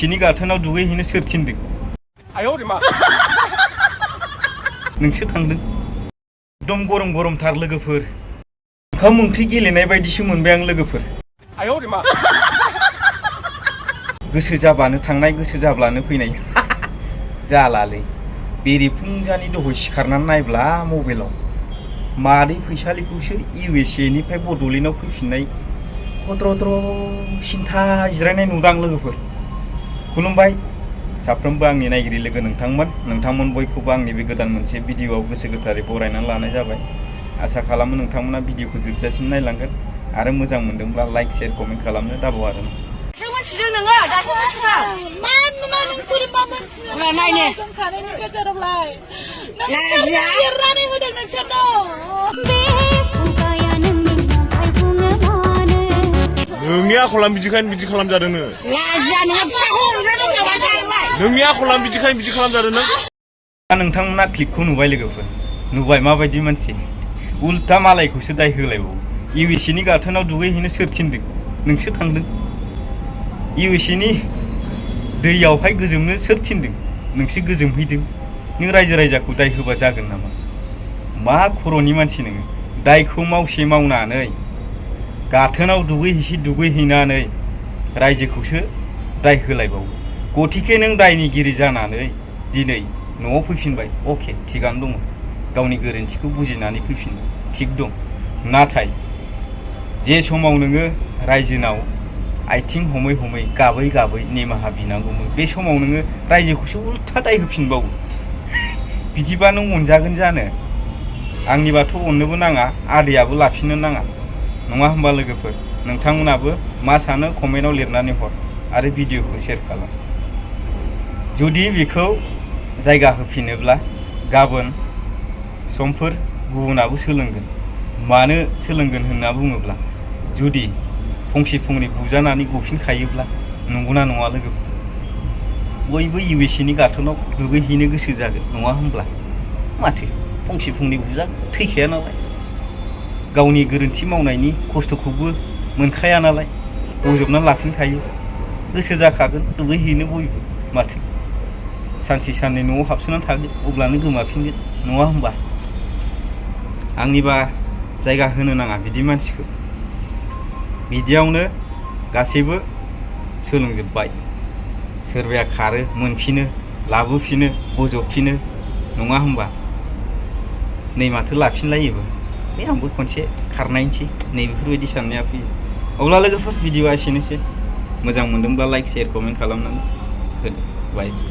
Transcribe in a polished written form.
इउएसनि गाथोनाव दुगैहैनो सोर थिनदों? नोंसो थांदों। एकदम गरम गरमथार लोगोफोर। ओंखाम ओंख्रि गेलेनाय बायदिसो मोनबाय आं लोगोफोर। गोसो जाबानो थांनाय गोसो जाब्लानो फैनाय। जालालै बेरेफुंजानि दहाय सिखारनानै नायब्ला मबाइलाव मादै फैसालिखौसो इउएसएनिफ्राय बड'लेण्डआव फैफिननाय खद्रद्र सिन्था जिरायनाय नुदां लोगोफोर। खुलुमबाय साफ्रोमबो आंनि नायगिरि लोगो नोंथांमोन बयखौबो आंनि बे गोदान मोनसे भिडिअआव गोसो गोथारै बरायनानै लानाय जाबाय। आसा खालामो नोंथांमोना भिडिअखौ जोबजासिम नायलांगोन आरो मोजां मोनदोंब्ला लाइक शेयार कमेन्ट खालामनो दाबाव आरो ना। नोंनि आखला बिदिखायनो बिदि खालामजादों नो। नोंनि आखला बिदिखायनो बिदि खालामजादों नों। नोंथांमोना क्लिपखौ नुबाय लोगोफोर, नुबाय माबायदि मानसि उल्था मालायखौसो दाय होलायबावो। इउएसनि गाथोनाव दुगैहैनो सोर थिनदों? नोंसो थांदों। इउएसनि दैयावहाय गोजोमनो सोर थिनदों? नोंसो गोजोमहैदों। नों रायजो राजाखौ दाय होबा जागोन नामा? मा खर'नि मानसि नोङो? दायखौ मावसे मावनानै गाथोनाव दुगैहैनानै रायजोखौसो दाय होलायबावो। गथिखे नों दायनिगिरि जानानै दिनै न'आव फैफिनबाय, अके थिगानो दङ, गावनि गोरोन्थिखौ बुजिनानै फैफिनबाय, थिग दं। नाथाय जे समाव नोङो रायजोनाव आथिं हमै हमै गाबै गाबै निमाहा बिनांगौमोन, बे समाव नोङो रायजोखौसो उल्था दाय होफिनबावो। बिदिबा नों अनजागोन जानो? आंनिबाथ' अननोबो नाङा, आदैयाबो लाफिननो नाङा, नङा होमबा लोगोफोर? नोंथांमोनाबो मा सानो कमेन्टआव लिरनानै हर आरो भिडिअखौ शेयार खालाम। जुदि बेखौ जायगा होफिनोब्ला गाबोन समफोर गुबुनाबो सोलोंगोन। मानो सोलोंगोन होनना बुङोब्ला जुदि फंसे फंनै बुजानानै गफिनखायोब्ला, नंगौना नङा लोगोफोर? बयबो इउएसनि गाथोनाव दुगैहैनो गोसो जागोन, नङा होमब्ला? माथो फंसे फंनै बुजा थैखाया नालाय, गावनि गोरोन्थि मावनायनि खस्थ'खौबो मोनखाया नालाय, बजबनानै लाफिनखायो, गोसो जाखागोन दुगैहैनो बयबो। माथो सानसे साननै न'आव हाबसोनानै थागोन, अब्लानो गोमाफिनगोन, नङा होमबा? आंनिबा जायगा होनो नाङा बिदि मानसिखौ। बिदियावनो गासैबो सोलोंजोब्बाय। सोरबाया खारो, मोनफिनो, लाबोफिनो, बजबफिनो, नङा होमबा? नै माथो लाफिनलायोबो। बे आंबो खनसे खारनायनोसै, नै बेफोरबायदि साननाया फैयो। अब्ला लोगोफोर भिडिअआ एसेनोसै। मोजां मोनदोंब्ला लाइक शेयार कमेन्ट खालामनानै होदो। बाय।